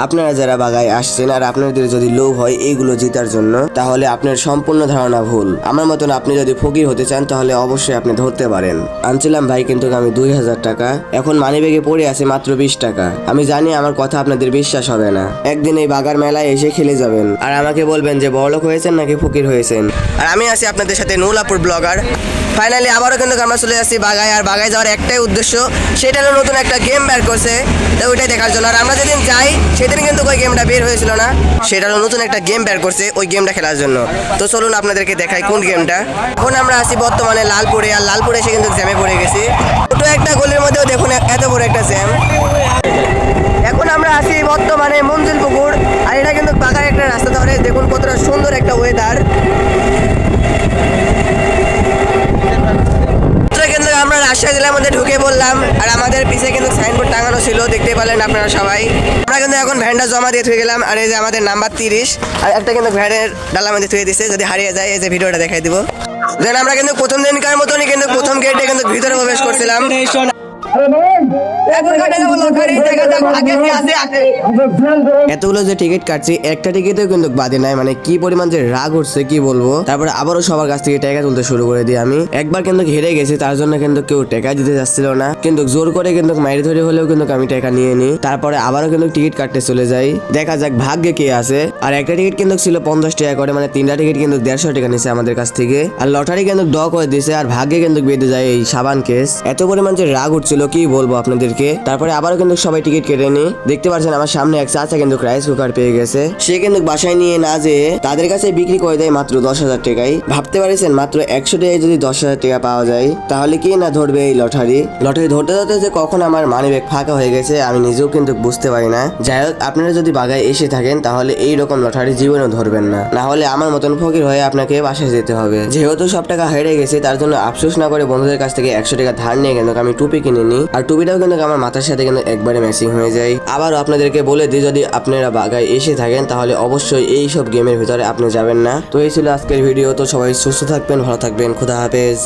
আপনারা যারা বাগায় আসছেন আর আপনাদের যদি লোভ হয় এইগুলো জেতার জন্য, তাহলে আপনার সম্পূর্ণ ধারণা ভুল। আমার মতন আপনি যদি ফকির হতে চান তাহলে অবশ্যই আপনি ধরতে পারেন। আনছিলাম ভাই কিন্তু আমি 2000 টাকা, এখন মানিব্যাগে পড়ে আছে মাত্র 20 টাকা। আমি জানি আমার কথা আপনাদের বিশ্বাস হবে না। একদিন এই বাগার মেলায় এসে খেলে যাবেন আর আমাকে বলবেন যে বড়লোক হয়েছেন নাকি ফকির হয়েছেন। আর আমি আছি আপনাদের সাথে নুলাপুর ব্লগার। ফাইনালি আবারও কিন্তু আমরা চলে যাচ্ছি বাগায়। আর বাগায় যাওয়ার একটাই উদ্দেশ্য, সেটা হলো নতুন একটা গেম বের করছে, তো ওইটাই দেখার জন্য। আর আমরা যেদিন যাই সেদিন কিন্তু ওই গেমটা বের হয়েছিল না, সেটা হলো নতুন একটা গেম বের করছে ওই গেমটা খেলার জন্য। তো চলুন আপনাদেরকে দেখাই কোন গেমটা। এখন আমরা আছি বর্তমানে লালপুরে, আর লালপুরে এসে কিন্তু জ্যামে পড়ে গেছি। ছোটো একটা গলির মধ্যেও দেখুন এত বড় একটা জ্যাম। এখন আমরা আছি বর্তমানে মঞ্জিল পুকুর, আর এটা কিন্তু বাগার একটা রাস্তা ধরে। দেখুন কতটা সুন্দর একটা ওয়েদার। কিন্তু আমরা রাজশাহী জেলার মধ্যে ঢুকে পড়লাম, আর আমাদের পিছে কিন্তু সাইনবোর্ড টাঙানো ছিল, দেখতে পেলেন আপনারা সবাই। আমরা কিন্তু এখন ভ্যানটা জমা দিয়ে থুয়ে গেলাম। আর এই যে আমাদের নাম্বার 30, আর একটা কিন্তু ভ্যানের ডালার মধ্যে থুয়ে দিচ্ছে, যদি হারিয়ে যায় এই যে ভিডিওটা দেখাই দিব। দেন আমরা কিন্তু প্রথম দিনকার মতনই কিন্তু প্রথম গেটে কিন্তু ভিতরে প্রবেশ করছিলাম। এতগুলো যে টিকিট কাটছি একটা টিকিটেও কিন্তু বাদে নাই, মানে কি পরিমাণ যে রাগ উঠছে কি বলবো। তারপরে আবারও সবার কাছ থেকে টাকা তুলতে শুরু করে দিই আমি। একবার কিন্তু হেরে গেছি, তার জন্য কিন্তু কেউ টাকা দিতে যাচ্ছিল না, কিন্তু জোর করে কিন্তু মাইরে ধরে হলেও কিন্তু আমি টাকা নিয়ে নিই। তারপরে আবারও কিন্তু টিকিট কাটতে চলে যাই, দেখা যাক ভাগ্যে কে আছে। আর একটা টিকিট কিন্তু ছিল 50 টাকা করে, মানে 3টা টিকিট কিন্তু 150 টাকা নিছে আমাদের কাছ থেকে। আর লটারি কিন্তু ড করে দিছে, আর ভাগ্যে কিন্তু বেঁধে যায় এই সাবান কেস। এত পরিমাণ যে রাগ উঠছিল কি বলবো আপনাদেরকে। তারপরে আবারও কিন্তু সবাই টিকিট কেটে নি। দেখতে পাচ্ছেন আমার সামনে এক চাচা কিন্তু রাইস কুকার পেয়ে গেছে, সে কিন্তু বাসায় নিয়ে না যেয়ে তাদের কাছে বিক্রি করে দেয় মাত্র 10,000 টাকায়। ভাবতে পারছেন মাত্র 100 টাকায় যদি 10,000 টাকা পাওয়া যায় তাহলে কি না ধরবে এই লটারি। লটারি ধরতে ধরতে যে কখন আমার মানিব্যাগ ফাঁকা হয়ে গেছে আমি নিজেও কিন্তু বুঝতে পারি না। যাই হোক, আপনারা যদি বাগায় এসে থাকেন তাহলে এইরকম লটারি জীবনেও ধরবেন না, না হলে আমার মতন ফকির হয়ে আপনাকে বাসায় যেতে হবে। যেহেতু সব টাকা হেরে গেছে তার জন্য আফসোস না করে বন্ধুদের কাছ থেকে 100 টাকা ধার নিয়ে কিন্তু আমি টুপি কিনে নিই। আর টুপিটাও কিন্তু আমার মাথার সাথে কিন্তু একবারে ম্যাচিং হয়ে যায়। আবারও আপনাদেরকে বলে দিই, যদি আপনারা বাগায় এসে থাকেন তাহলে অবশ্যই এই সব গেমের ভিতরে আপনি যাবেন না। তো এই ছিল আজকের ভিডিও। তো সবাই সুস্থ থাকবেন, ভালো থাকবেন, খুদা হাফেজ।